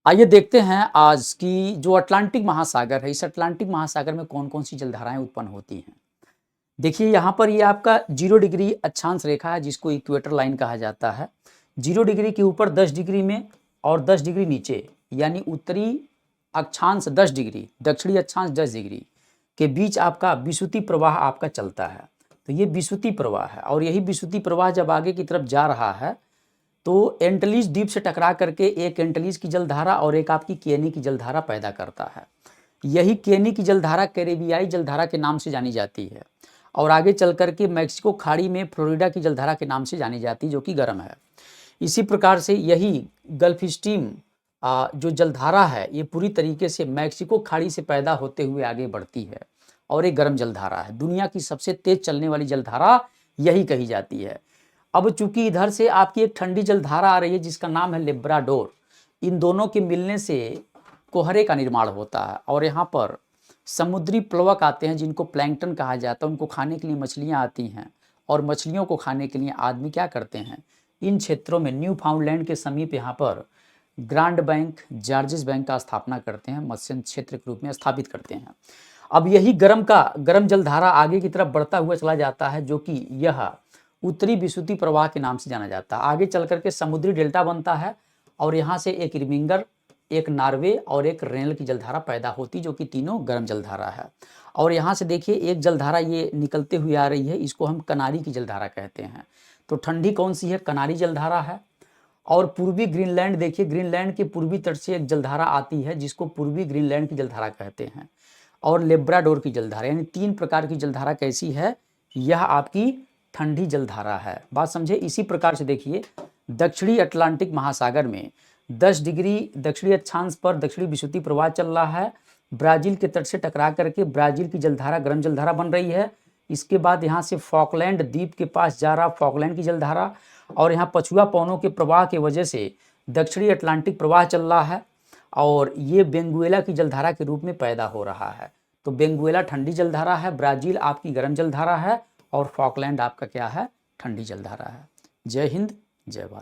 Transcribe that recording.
आइए देखते हैं आज की जो अटलांटिक महासागर है, इस अटलांटिक महासागर में कौन-कौन सी जलधाराएँ उत्पन्न होती हैं। देखिए यहाँ पर ये आपका 0 डिग्री अक्षांश रेखा है जिसको इक्वेटर लाइन कहा जाता है। 0 डिग्री के ऊपर 10 डिग्री में और 10 डिग्री नीचे यानी उत्तरी अक्षांश 10 डिग्री, दक्षिणी अक्षांश 10 डिग्री के बीच आपका विषुवती प्रवाह आपका चलता है। तो ये विषुवती प्रवाह है और यही विषुवती प्रवाह जब आगे की तरफ जा रहा है तो एंटलीज द्वीप से टकरा करके एक एंटलीज की जलधारा और एक आपकी केनी की जलधारा पैदा करता है। यही केनी की जलधारा कैरेबियाई जलधारा के नाम से जानी जाती है और आगे चल करके मैक्सिको खाड़ी में फ्लोरिडा की जलधारा के नाम से जानी जाती है जो कि गर्म है। इसी प्रकार से यही गल्फ स्ट्रीम जो जलधारा है ये पूरी तरीके से मैक्सिको खाड़ी से पैदा होते हुए आगे बढ़ती है और एक गर्म जलधारा है। दुनिया की सबसे तेज चलने वाली जलधारा यही कही जाती है। अब चूंकि इधर से आपकी एक ठंडी जलधारा आ रही है जिसका नाम है लेब्राडोर, इन दोनों के मिलने से कोहरे का निर्माण होता है और यहाँ पर समुद्री प्लवक आते हैं जिनको प्लैंकटन कहा जाता है। उनको खाने के लिए मछलियाँ आती हैं और मछलियों को खाने के लिए आदमी क्या करते हैं, इन क्षेत्रों में न्यू फाउंडलैंड के समीप यहाँ पर ग्रांड बैंक, जॉर्जेस बैंक का स्थापना करते हैं, मत्स्य क्षेत्र के रूप में स्थापित करते हैं। अब यही गर्म जलधारा आगे की तरफ बढ़ता हुआ चला जाता है जो कि यह उत्तरी विषुवती प्रवाह के नाम से जाना जाता है। आगे चल करके समुद्री डेल्टा बनता है और यहाँ से एक रिमिंगर, एक नार्वे और एक रेनल की जलधारा पैदा होती जो कि तीनों गर्म जलधारा है। और यहाँ से देखिए एक जलधारा ये निकलते हुए आ रही है, इसको हम कनारी की जलधारा कहते हैं। तो ठंडी कौन सी है, कनारी जलधारा है। और पूर्वी ग्रीनलैंड देखिए, ग्रीनलैंड के पूर्वी तट से एक जलधारा आती है जिसको पूर्वी ग्रीनलैंड की जलधारा कहते हैं। और लेब्राडोर की जलधारा, यानी 3 प्रकार की जलधारा कैसी है, यह आपकी ठंडी जलधारा है। बात समझे। इसी प्रकार से देखिए दक्षिणी अटलांटिक महासागर में 10 डिग्री दक्षिणी अक्षांश पर दक्षिणी विषुवती प्रवाह चल रहा है। ब्राज़ील के तट से टकरा करके ब्राज़ील की जलधारा गर्म जलधारा बन रही है। इसके बाद यहाँ से फॉकलैंड द्वीप के पास जा रहा फॉकलैंड की जलधारा और यहाँ पछुआ पवनों के प्रवाह की वजह से दक्षिणी अटलांटिक प्रवाह चल रहा है और ये बेंगुएला की जलधारा के रूप में पैदा हो रहा है। तो बेंगुएला ठंडी जलधारा है, ब्राज़ील आपकी गर्म जलधारा है और फॉकलैंड आपका क्या है, ठंडी जलधारा है। जय हिंद, जय भारत।